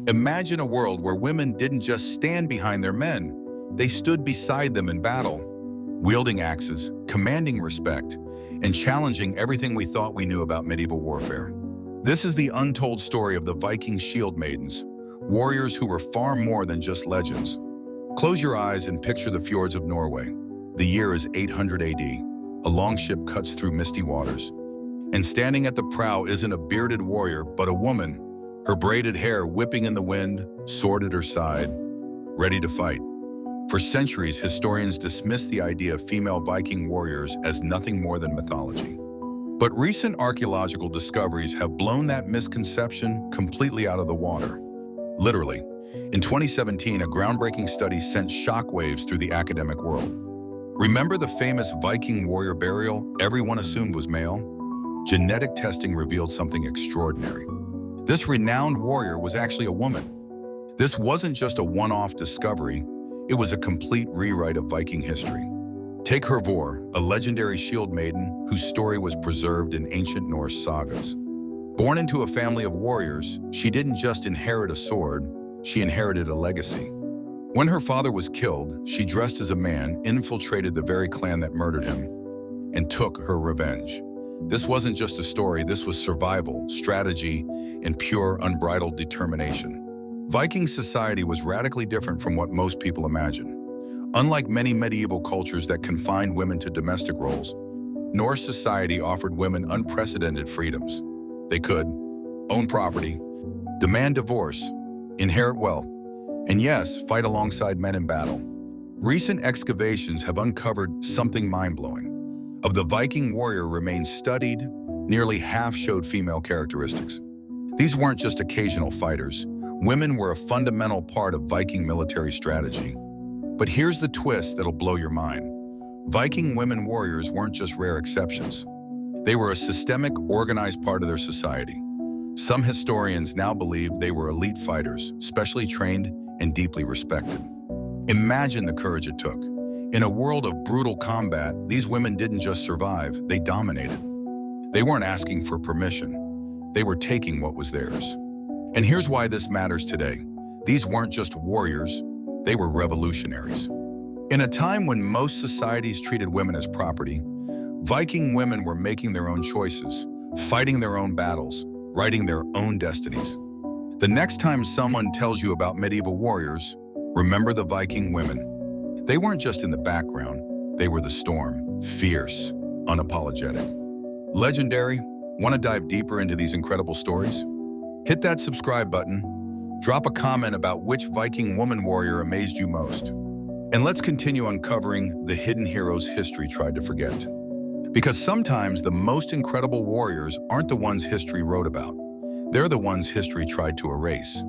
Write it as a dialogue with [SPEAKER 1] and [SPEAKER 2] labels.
[SPEAKER 1] Imagine a world where women didn't just stand behind their men, they stood beside them in battle, wielding axes, commanding respect, and challenging everything we thought we knew about medieval warfare. This is the untold story of the Viking shield maidens, warriors who were far more than just legends. Close your eyes and picture the fjords of Norway. The year is 800 AD. A longship cuts through misty waters. And standing at the prow isn't a bearded warrior, but a woman, her braided hair whipping in the wind, sword at her side, ready to fight. For centuries, historians dismissed the idea of female Viking warriors as nothing more than mythology. But recent archaeological discoveries have blown that misconception completely out of the water. Literally, in 2017, a groundbreaking study sent shockwaves through the academic world. Remember the famous Viking warrior burial everyone assumed was male? Genetic testing revealed something extraordinary. This renowned warrior was actually a woman. This wasn't just a one-off discovery, it was a complete rewrite of Viking history. Take Hervor, a legendary shield maiden whose story was preserved in ancient Norse sagas. Born into a family of warriors, she didn't just inherit a sword, she inherited a legacy. When her father was killed, she dressed as a man, infiltrated the very clan that murdered him, and took her revenge. This wasn't just a story, this was survival, strategy, and pure, unbridled determination. Viking society was radically different from what most people imagine. Unlike many medieval cultures that confined women to domestic roles, Norse society offered women unprecedented freedoms. They could own property, demand divorce, inherit wealth, and yes, fight alongside men in battle. Recent excavations have uncovered something mind-blowing. Of the Viking warrior remains studied, nearly half showed female characteristics. These weren't just occasional fighters. Women were a fundamental part of Viking military strategy. But here's the twist that'll blow your mind. Viking women warriors weren't just rare exceptions. They were a systemic, organized part of their society. Some historians now believe they were elite fighters, specially trained and deeply respected. Imagine the courage it took. In a world of brutal combat, these women didn't just survive, they dominated. They weren't asking for permission. They were taking what was theirs. And here's why this matters today. These weren't just warriors, they were revolutionaries. In a time when most societies treated women as property, Viking women were making their own choices, fighting their own battles, writing their own destinies. The next time someone tells you about medieval warriors, remember the Viking women. They weren't just in the background, they were the storm, fierce, unapologetic. Legendary, want to dive deeper into these incredible stories? Hit that subscribe button, drop a comment about which Viking woman warrior amazed you most. And let's continue uncovering the hidden heroes history tried to forget. Because sometimes the most incredible warriors aren't the ones history wrote about. They're the ones history tried to erase.